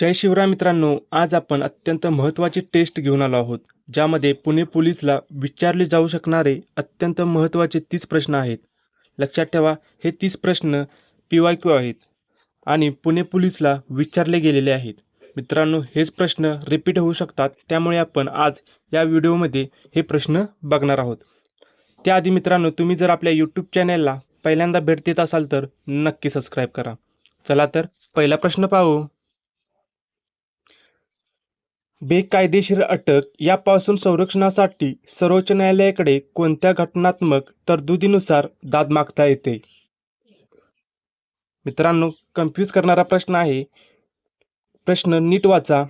जय शिवराय मित्रांनो, आज आपण अत्यंत महत्त्वाची टेस्ट घेऊन आलो आहोत, ज्यामध्ये पुणे पोलीसला विचारले जाऊ शकणारे अत्यंत महत्त्वाचे 30 प्रश्न आहेत. लक्षात ठेवा, हे 30 प्रश्न PYQ आहेत आणि पुणे पोलीसला विचारले गेलेले आहेत. मित्रांनो, हेच प्रश्न रिपीट होऊ शकतात, त्यामुळे आपण आज या व्हिडिओमध्ये हे प्रश्न बघणार आहोत. त्याआधी मित्रांनो, तुम्ही जर आपल्या यूट्यूब चॅनलला पहिल्यांदा भेट देत असाल तर नक्की सबस्क्राईब करा. चला तर पहिला प्रश्न पाहू. बेकायदेशीर अटक यापासून संरक्षणासाठी सर्वोच्च न्यायालयाकडे कोणत्या घटनात्मक तरतुदीनुसार दाद मागता येते? मित्रांनो, कन्फ्यूज करणारा प्रश्न आहे. प्रश्न नीट वाचा.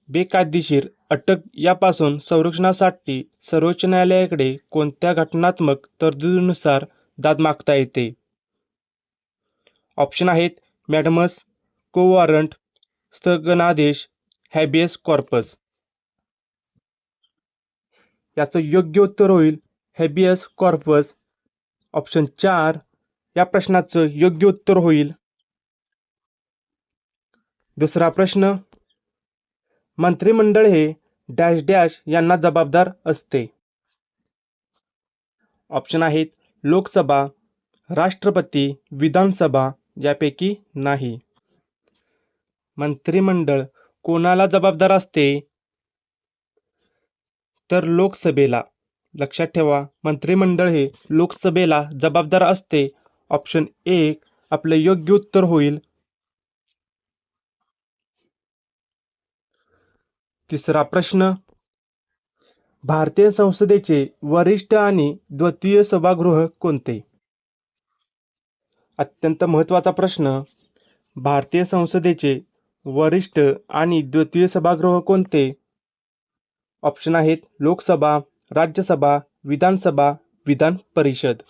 बेकायदेशीर अटक यापासून संरक्षणासाठी सर्वोच्च न्यायालयाकडे कोणत्या घटनात्मक तरतुदीनुसार दाद मागता येते? ऑप्शन आहेत मॅडमस, को वॉरंट, स्थगनादेश, हॅबियस कॉर्पस. याचं योग्य उत्तर होईल हॅबियस कॉर्पस. ऑप्शन 4 या प्रश्नाचं योग्य उत्तर होईल. दुसरा प्रश्न, मंत्रिमंडळ हे डॅश डॅश यांना जबाबदार असते? ऑप्शन आहेत लोकसभा, राष्ट्रपती, विधानसभा यापैकी नाही. मंत्रिमंडळ कोणाला जबाबदार असते? तर लोकसभेला. लक्षात ठेवा, मंत्रिमंडळ हे लोकसभेला जबाबदार असते. ऑप्शन 1 आपलं योग्य उत्तर होईल. तिसरा प्रश्न, भारतीय संसदेचे वरिष्ठ आणि द्वितीय सभागृह कोणते? अत्यंत महत्त्वाचा प्रश्न. भारतीय संसदेचे वरिष्ठ आणि द्वितीय सभागृह कोणते? ऑप्शन आहेत लोकसभा, राज्यसभा, विधानसभा, विधान परिषद.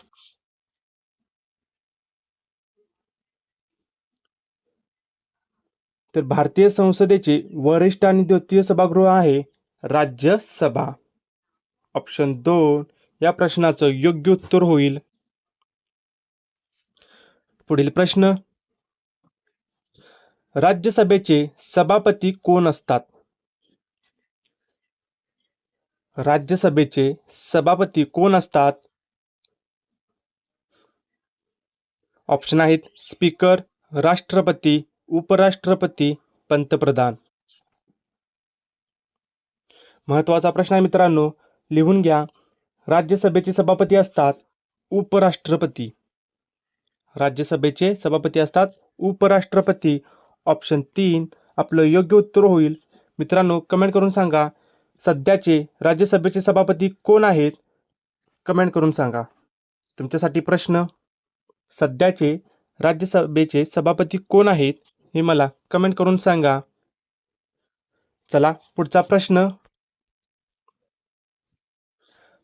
तर भारतीय संसदेचे वरिष्ठ आणि द्वितीय सभागृह आहे राज्यसभा. ऑप्शन 2 या प्रश्नाचं योग्य उत्तर होईल. पुढील प्रश्न, राज्यसभेचे सभापती कोण असतात? राज्यसभेचे सभापती कोण असतात? ऑप्शन आहेत स्पीकर, राष्ट्रपती, उपराष्ट्रपती, पंतप्रधान. महत्त्वाचा प्रश्न आहे मित्रांनो, लिहून घ्या. राज्यसभेचे सभापती असतात उपराष्ट्रपती. राज्यसभेचे सभापती असतात उपराष्ट्रपती. ऑप्शन 3 आपलं योग्य उत्तर होईल. मित्रांनो, कमेंट करून सांगा सध्याचे राज्यसभेचे सभापती कोण आहेत? कमेंट करून सांगा. तुमच्यासाठी प्रश्न, सध्याचे राज्यसभेचे सभापती कोण आहेत हे मला कमेंट करून सांगा. चला पुढचा प्रश्न,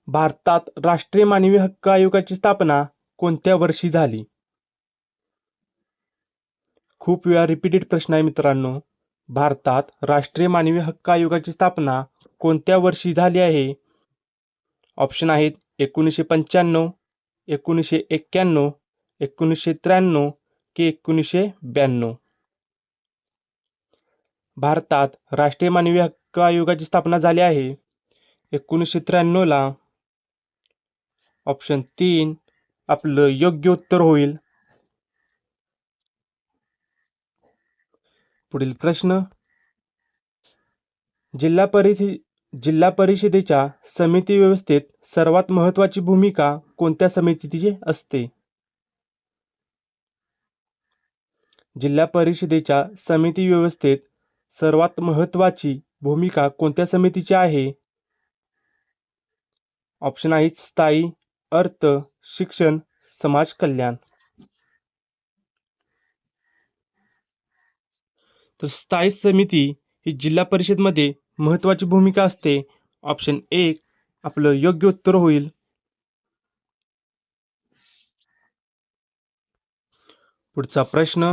भारतात राष्ट्रीय मानवी हक्क आयोगाची स्थापना कोणत्या वर्षी झाली? खूप वेळा रिपीटेड प्रश्न आहे मित्रांनो. भारतात राष्ट्रीय मानवी हक्क आयोगाची स्थापना कोणत्या वर्षी झाली आहे? ऑप्शन आहेत 1995, 1991, 1993 की 1992. भारतात राष्ट्रीय मानवी हक्क आयोगाची स्थापना झाली आहे 1993 ला. ऑप्शन 3 आपलं योग्य उत्तर होईल. पुढील प्रश्न, जिल्हा परिषदेच्या समिती व्यवस्थेत सर्वात महत्त्वाची भूमिका कोणत्या समितीची असते? जिल्हा परिषदेच्या समिती व्यवस्थेत सर्वात महत्त्वाची भूमिका कोणत्या समितीची आहे? ऑप्शन आहेत स्थायी, अर्थ, शिक्षण, समाज कल्याण. तर स्थायी समिती ही जिल्हा परिषदमध्ये महत्त्वाची भूमिका असते. ऑप्शन 1 आपलं योग्य उत्तर होईल. पुढचा प्रश्न,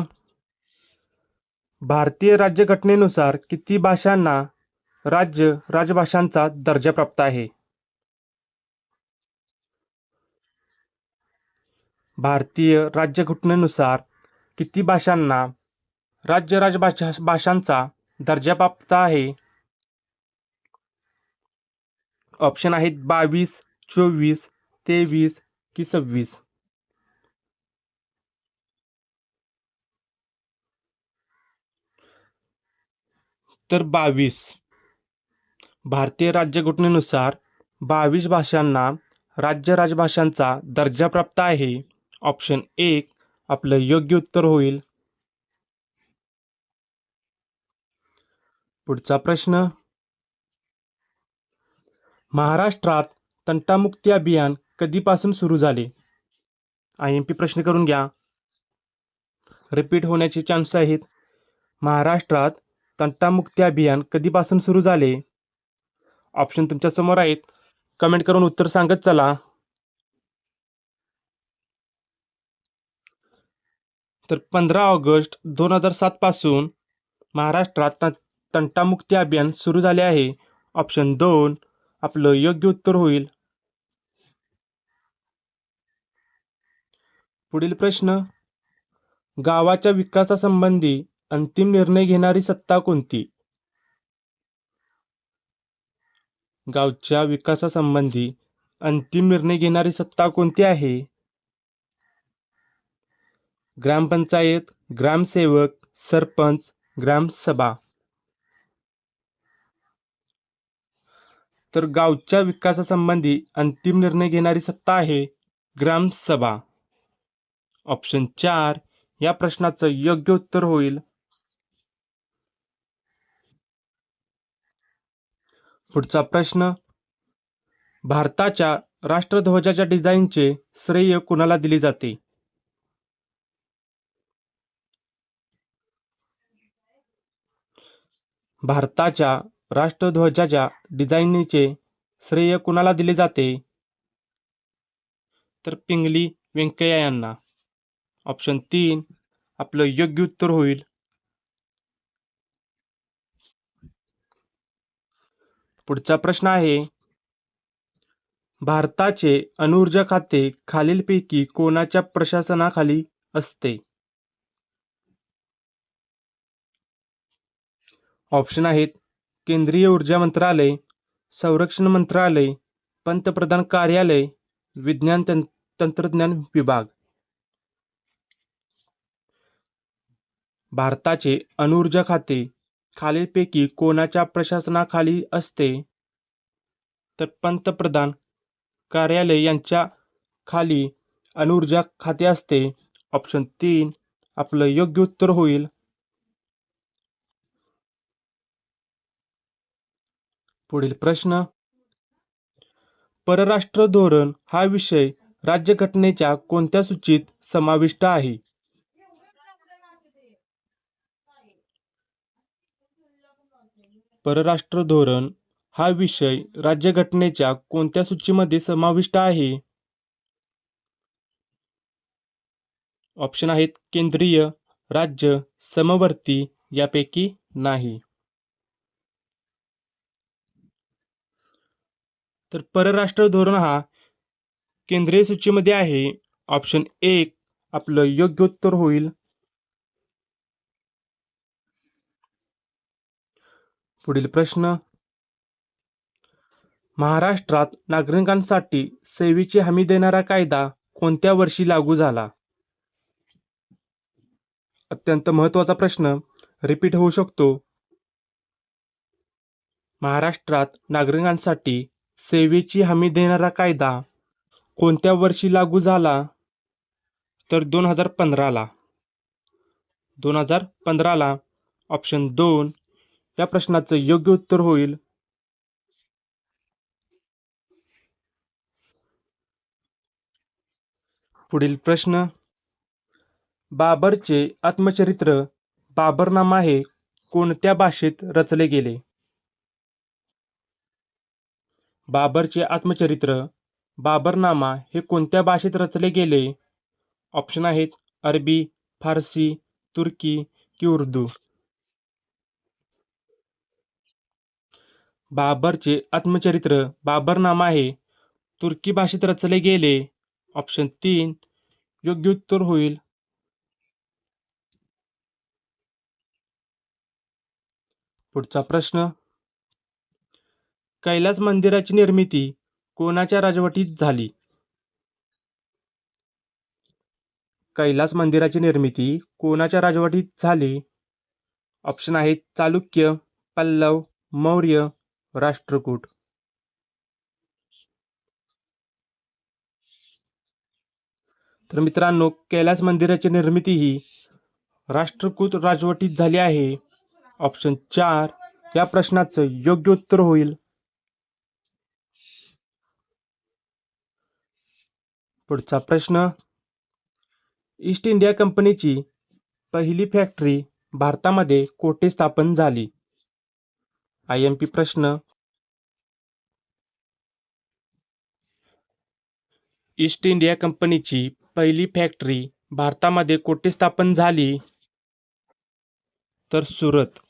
भारतीय राज्यघटनेनुसार किती भाषांना राजभाषांचा दर्जा प्राप्त आहे? भारतीय राज्यघटनेनुसार किती भाषांना राजभाषांचा दर्जाप्राप्त आहे? ऑप्शन आहेत 22, 24, 23 की 26. तर 22. भारतीय राज्यघटनेनुसार 22 भाषांना राज्य राजभाषांचा दर्जा प्राप्त आहे. ऑप्शन 1 आपलं योग्य उत्तर होईल. पुढचा प्रश्न, महाराष्ट्रात तंटामुक्ती अभियान कधीपासून सुरू झाले? IMP प्रश्न करून घ्या, रिपीट होण्याचे चान्स आहेत. महाराष्ट्रात तंटामुक्ती अभियान कधीपासून सुरू झाले? ऑप्शन तुमच्या समोर आहेत, कमेंट करून उत्तर सांगत चला. तर 15 ऑगस्ट 2007 पासून महाराष्ट्रात तंटामुक्ती अभियान सुरू झाले आहे. ऑप्शन 2 आपलं योग्य उत्तर होईल. पुढील प्रश्न, गावाच्या विकासासंबंधी अंतिम निर्णय घेणारी सत्ता कोणती? गावच्या विकासासंबंधी अंतिम निर्णय घेणारी सत्ता कोणती आहे? ग्रामपंचायत, ग्रामसेवक, सरपंच, ग्रामसभा. तर गावच्या विकासासंबंधी अंतिम निर्णय घेणारी सत्ता आहे ग्रामसभा. ऑप्शन 4 या प्रश्नाचं योग्य उत्तर होईल. पुढचा प्रश्न, भारताच्या राष्ट्रध्वजाच्या डिझाईनचे श्रेय कुणाला दिले जाते? भारताच्या राष्ट्रध्वजाच्या डिझाईनचे श्रेय कुणाला दिले जाते? तर पिंगली व्यंकय्या यांना. ऑप्शन 3 आपलं योग्य उत्तर होईल. पुढचा प्रश्न आहे, भारताचे अणुऊर्जा खाते खालीलपैकी कोणाच्या प्रशासनाखाली असते? ऑप्शन आहेत, केंद्रीय ऊर्जा मंत्रालय, संरक्षण मंत्रालय, पंतप्रधान कार्यालय, विज्ञान तंत्रज्ञान विभाग. भारताचे अणुऊर्जा खाते खालीलपैकी कोणाच्या प्रशासनाखाली असते? तर पंतप्रधान कार्यालय यांच्या खाली अणुऊर्जा खाते असते. ऑप्शन 3 आपलं योग्य उत्तर होईल. पुढील प्रश्न, परराष्ट्र धोरण हा विषय राज्यघटनेच्या कोणत्या सूचीत समाविष्ट आहे? परराष्ट्र धोरण हा विषय राज्यघटनेच्या कोणत्या सूचीमध्ये समाविष्ट आहे? ऑप्शन आहेत, केंद्रीय, राज्य, समवर्ती यापैकी नाही. तर परराष्ट्र धोरण हा केंद्रीय सूचीमध्ये आहे. ऑप्शन 1 आपलं योग्य उत्तर होईल. पुढील प्रश्न, महाराष्ट्रात नागरिकांसाठी सेवेची हमी देणारा कायदा कोणत्या वर्षी लागू झाला? अत्यंत महत्त्वाचा प्रश्न, रिपीट होऊ शकतो. महाराष्ट्रात नागरिकांसाठी सेवेची हमी देणारा कायदा कोणत्या वर्षी लागू झाला? तर 2015ला. 2015ला. ऑप्शन 2 या प्रश्नाचं योग्य उत्तर होईल. पुढील प्रश्न, बाबरचे आत्मचरित्र बाबरनामा हे कोणत्या भाषेत रचले गेले? बाबरचे आत्मचरित्र बाबरनामा हे कोणत्या भाषेत रचले गेले? ऑप्शन आहेत, अरबी, फारसी, तुर्की की उर्दू. बाबरचे आत्मचरित्र बाबरनामा हे तुर्की भाषेत रचले गेले. ऑप्शन 3 योग्य उत्तर होईल. पुढचा प्रश्न, कैलास मंदिराची निर्मिती कोणाच्या राजवटीत झाली? कैलास मंदिराची निर्मिती कोणाच्या राजवटीत झाली? ऑप्शन आहेत चालुक्य, पल्लव, मौर्य, राष्ट्रकूट. तर मित्रांनो, कैलास मंदिराची निर्मिती ही राष्ट्रकूट राजवटीत झाली आहे. ऑप्शन 4 या प्रश्नाचं योग्य उत्तर होईल. पुढचा प्रश्न, ईस्ट इंडिया कंपनीची पहिली फॅक्टरी भारतामध्ये कोठे स्थापन झाली? IMP प्रश्न, ईस्ट इंडिया कंपनीची पहिली फॅक्टरी भारतामध्ये कोठे स्थापन झाली? तर सुरत.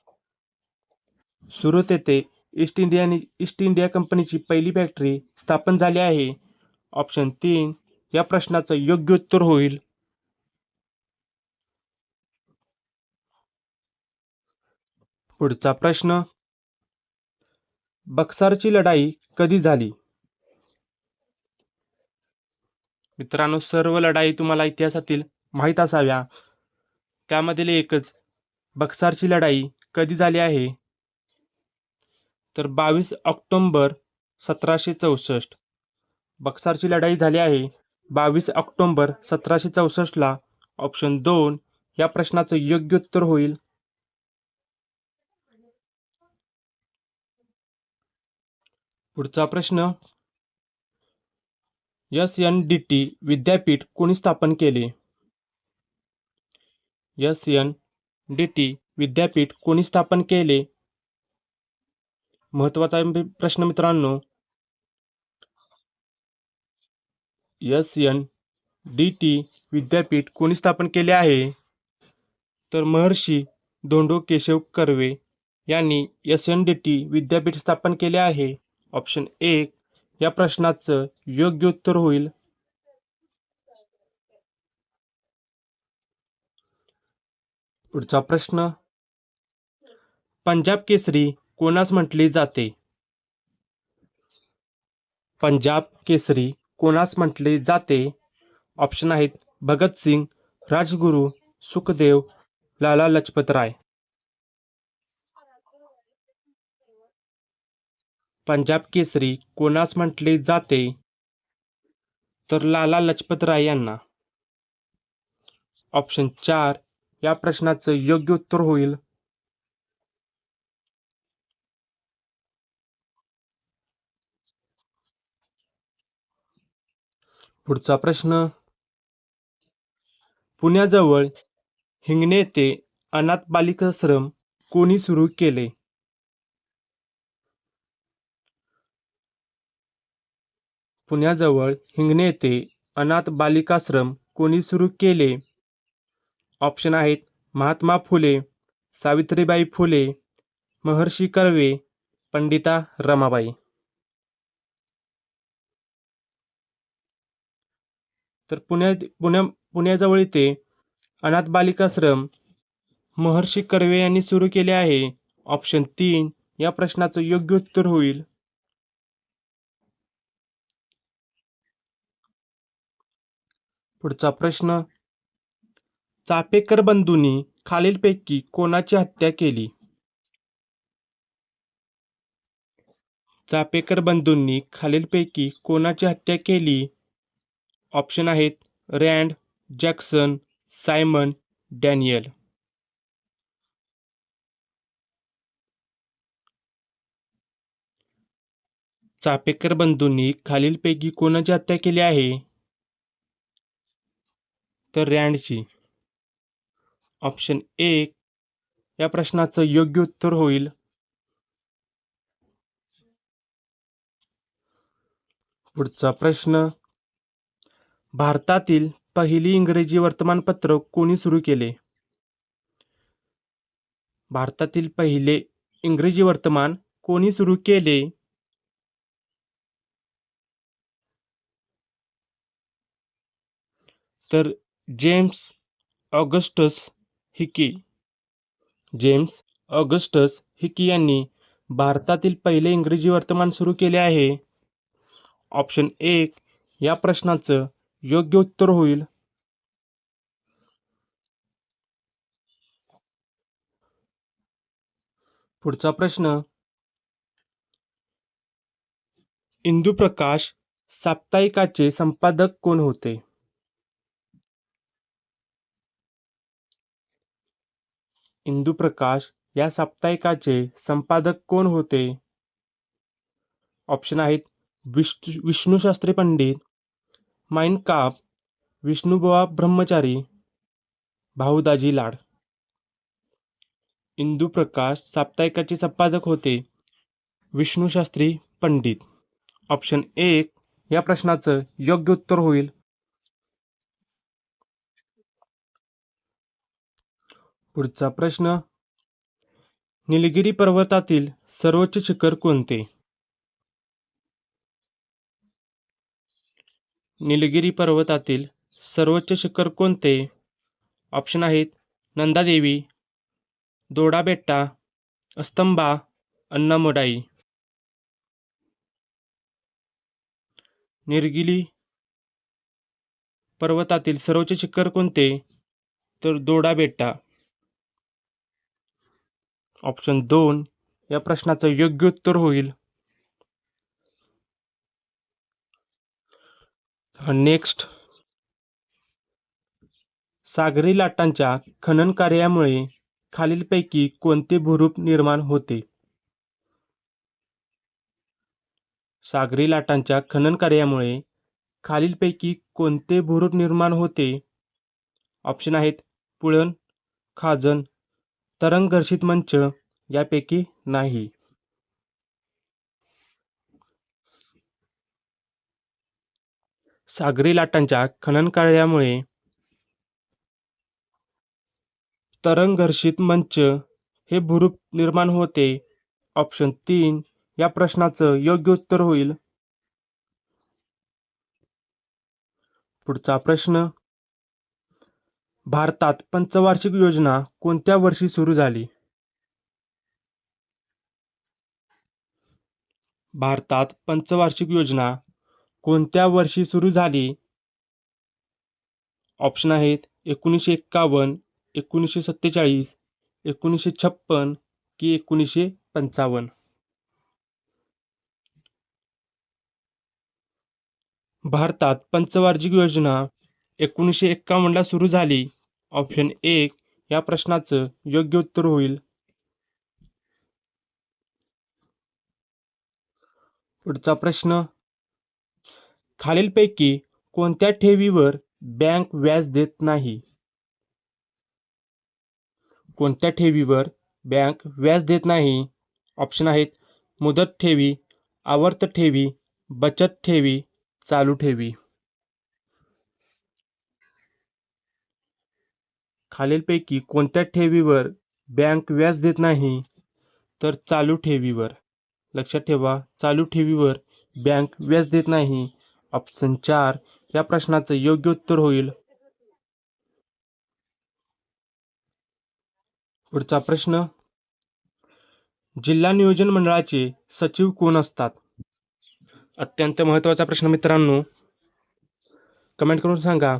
सुरत येथे ईस्ट इंडिया कंपनीची पहिली फॅक्टरी स्थापन झाली आहे. ऑप्शन 3 या प्रश्नाचं योग्य उत्तर होईल. पुढचा प्रश्न, बक्सरची लढाई कधी झाली? मित्रांनो, सर्व लढाई तुम्हाला इतिहासातील माहीत असाव्या. त्यामधील एकच, बक्सरची लढाई कधी झाली आहे? तर 22 ऑक्टोबर 1764. बक्सरची लढाई झाली आहे 22 ऑक्टोबर 1764ला. ऑप्शन 2 या प्रश्नाचं योग्य उत्तर होईल. पुढचा प्रश्न, SNDT विद्यापीठ कोणी स्थापन केले? SNDT विद्यापीठ कोणी स्थापन केले? महत्वाचा प्रश्न मित्रांनो. SNDT विद्यापीठ कोणी स्थापन केले आहे? तर महर्षी धोंडो केशव कर्वे यांनी SNDT विद्यापीठ स्थापन केले आहे. ऑप्शन 1 या प्रश्नाचं योग्य उत्तर होईल. पुढचा प्रश्न, पंजाब केसरी कोणास म्हटले जाते? पंजाब केसरी कोणास म्हटले जाते? ऑप्शन आहेत भगतसिंग, राजगुरू, सुखदेव, लाला लजपत राय. पंजाब केसरी कोणास म्हटले जाते? तर लाला लजपत राय यांना. ऑप्शन 4 या प्रश्नाचं योग्य उत्तर होईल. पुढचा प्रश्न, पुण्याजवळ हिंगणे येथे अनाथ बालिकाश्रम कोणी सुरू केले? पुण्याजवळ हिंगणे येथे अनाथ बालिकाश्रम कोणी सुरू केले? ऑप्शन आहेत महात्मा फुले, सावित्रीबाई फुले, महर्षी कर्वे, पंडिता रमाबाई. तर पुण्याजवळ इथे अनाथ बालिकाश्रम महर्षी कर्वे यांनी सुरू केले आहे. ऑप्शन 3 या प्रश्नाचं योग्य उत्तर होईल. पुढचा प्रश्न, चापेकर बंधूंनी खालीलपैकी कोणाची हत्या केली? चापेकर बंधूंनी खालीलपैकी कोणाची हत्या केली? ऑप्शन आहेत रँड, जॅक्सन, सायमन, डॅनियल. चापेकर बंधूंनी खालीलपैकी कोणाची हत्या केली आहे? तर रँडची. ऑप्शन 1 या प्रश्नाचं योग्य उत्तर होईल. पुढचा प्रश्न, भारतातील पहिली इंग्रजी वर्तमानपत्र कोणी सुरू केले? भारतातील पहिले इंग्रजी वर्तमान कोणी सुरू केले? तर James Augustus Hicky. James Augustus Hicky यांनी भारतातील पहिले इंग्रजी वर्तमान सुरू केले आहे? ऑप्शन 1 या प्रश्नाचं योग्य उत्तर होईल पुढचा प्रश्न, इंदुप्रकाश साप्ताहिकाचे संपादक कोण होते? इंदुप्रकाश या साप्ताहिकाचे संपादक कोण होते? ऑप्शन आहेत विष्णूशास्त्री पंडित, माइन काफ, विष्णुबुवा ब्रह्मचारी, भाऊदाजी लाड. इंदुप्रकाश साप्ताहिकाचे संपादक होते विष्णूशास्त्री पंडित. ऑप्शन 1 या प्रश्नाचं योग्य उत्तर होईल पुढचा प्रश्न, निलगिरी पर्वतातील सर्वोच्च शिखर कोणते? निलगिरी पर्वतातील सर्वोच्च शिखर कोणते? ऑप्शन आहेत नंदादेवी, दोडाबेट्टा, अस्तंबा, अन्नामोडाई. निलगिरी पर्वतातील सर्वोच्च शिखर कोणते? तर दोडाबेट्टा. ऑप्शन 2 या प्रश्नाचं योग्य उत्तर होईल नेक्स्ट, सागरी लाटांच्या खनन कार्यामुळे खालीलपैकी कोणते भूरूप निर्माण होते? सागरी लाटांच्या खनन कार्यामुळे खालीलपैकी कोणते भूरूप निर्माण होते? ऑप्शन आहेत पुळण, खाजण, तरंग घर्षित मंच यापैकी नाही. सागरी लाटांच्या खनन कार्यामुळे तरंग घर्षित मंच हे भूरूप निर्माण होते. ऑप्शन 3 या प्रश्नाचं योग्य उत्तर होईल पुढचा प्रश्न, भारतात पंचवार्षिक योजना कोणत्या वर्षी सुरू झाली? भारतात पंचवार्षिक योजना कोणत्या वर्षी सुरू झाली? ऑप्शन आहेत 1951, 1947, 1956 की 1955. भारतात पंचवार्षिक योजना 1951ला सुरू झाली. ऑप्शन 1 या प्रश्नाचं योग्य उत्तर होईल पुढचा प्रश्न, खालीलपैकी कोणत्या ठेवीवर बँक व्याज देत नाही? कोणत्या ठेवीवर बँक व्याज देत नाही? ऑप्शन आहेत मुदत ठेवी, आवर्त ठेवी, बचत ठेवी, चालू ठेवी. खालीलपैकी कोणत्या ठेवीवर बँक व्याज देत नाही? तर चालू ठेवीवर. लक्षात ठेवा, चालू ठेवीवर बँक व्याज देत नाही. ऑप्शन 4 या प्रश्नाचं योग्य उत्तर होईल पुढचा प्रश्न, जिल्हा नियोजन मंडळाचे सचिव कोण असतात? अत्यंत महत्त्वाचा प्रश्न मित्रांनो, कमेंट करून सांगा,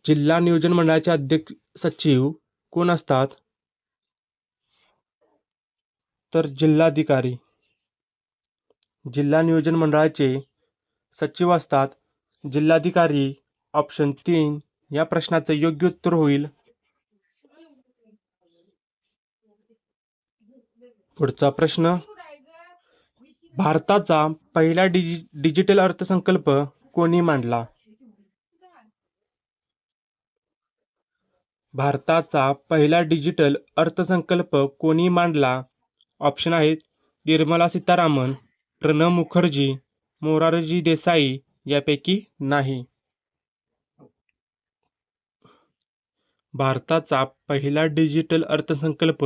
जिल्हा नियोजन मंडळाचे अध्यक्ष सचिव कोण असतात? तर जिल्हाधिकारी. जिल्हा नियोजन मंडळाचे सचिव असतात जिल्हाधिकारी. ऑप्शन 3 या प्रश्नाचं योग्य उत्तर होईल पुढचा प्रश्न, भारताचा पहिला डिजिटल अर्थसंकल्प कोणी मांडला? भारताचा पहिला डिजिटल अर्थसंकल्प कोणी मांडला? ऑप्शन आहेत निर्मला सीतारामन, प्रणव मुखर्जी, मोरारजी देसाई यापैकी नाही. भारताचा पहिला डिजिटल अर्थसंकल्प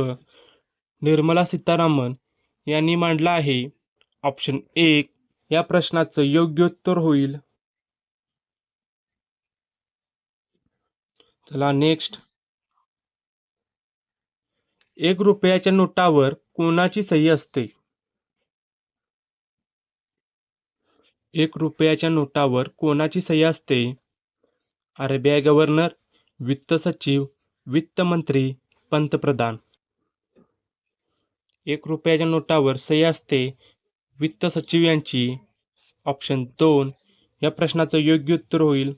निर्मला सीतारामन यांनी मांडला आहे. ऑप्शन 1 या प्रश्नाचं योग्य उत्तर होईल. चला नेक्स्ट, 1 रुपयाच्या नोटावर कोणाची सही असते? 1 रुपयाच्या नोटावर कोणाची सही असते? आरबीआय गव्हर्नर, वित्त सचिव, वित्त मंत्री, पंतप्रधान. 1 रुपयाच्या नोटावर सही असते वित्त सचिव यांची. ऑप्शन 2 या प्रश्नाचं योग्य उत्तर होईल.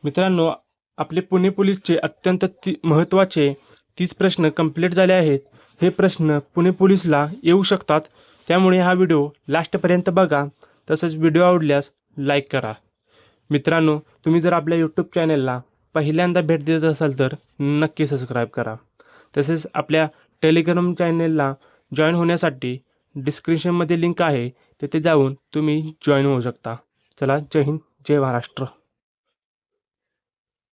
मित्रांनो, आपले पुणे पोलीसचे अत्यंत महत्त्वाचे 30 प्रश्न कंप्लीट झाले आहेत. हे प्रश्न पुणे पोलीसला येऊ शकतात, त्यामुळे हा व्हिडिओ लास्टपर्यंत बघा. तसंच व्हिडिओ आवडल्यास लाईक करा. मित्रांनो, तुम्ही जर आपल्या यूट्यूब चॅनलला पहिल्यांदा भेट देत असाल तर नक्की सबस्क्राईब करा. तसेच आपल्या टेलिग्राम चॅनलला जॉईन होण्यासाठी डिस्क्रिप्शनमध्ये लिंक आहे, तिथे जाऊन तुम्ही जॉईन होऊ शकता. चला, जय हिंद, जय महाराष्ट्र.